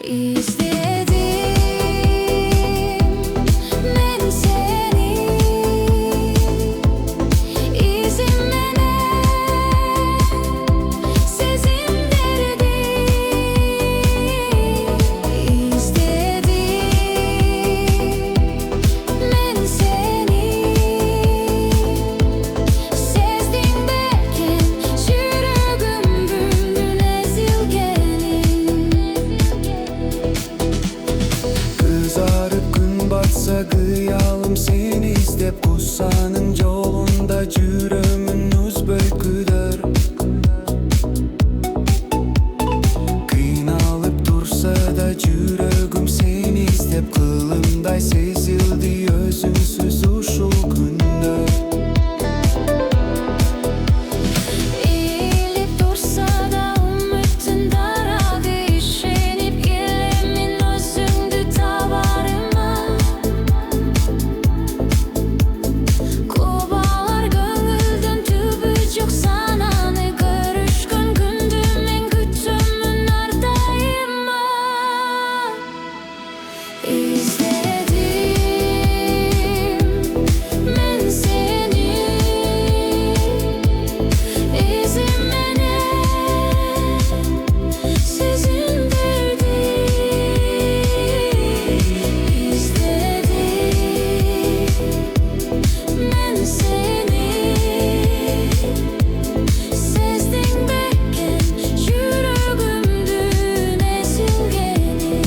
İzledim ben seni, izimene sezindirdim. İzledim ben seni, sezdim belki yüreğim büyülün ezilgenin. Kızarıp gün batsa kıyalım seni izlep Kussanın yolunda yüreğimiz bölküdür. Kıynalıp dursa da yüreğim seni izlep Kılımday sezildi özünsüz uşul günde. Eğilip dursa da ümitin daradı, işenip gelemin özündü tavarıma. Kovalar gönülden tübüz yok sananı, görüşkün gündüm en kütümün ardayıma. İzledim ben seni, izimene sezindirdim. İzledim ben seni, sezdim belki yüreğimdün ezilgenin.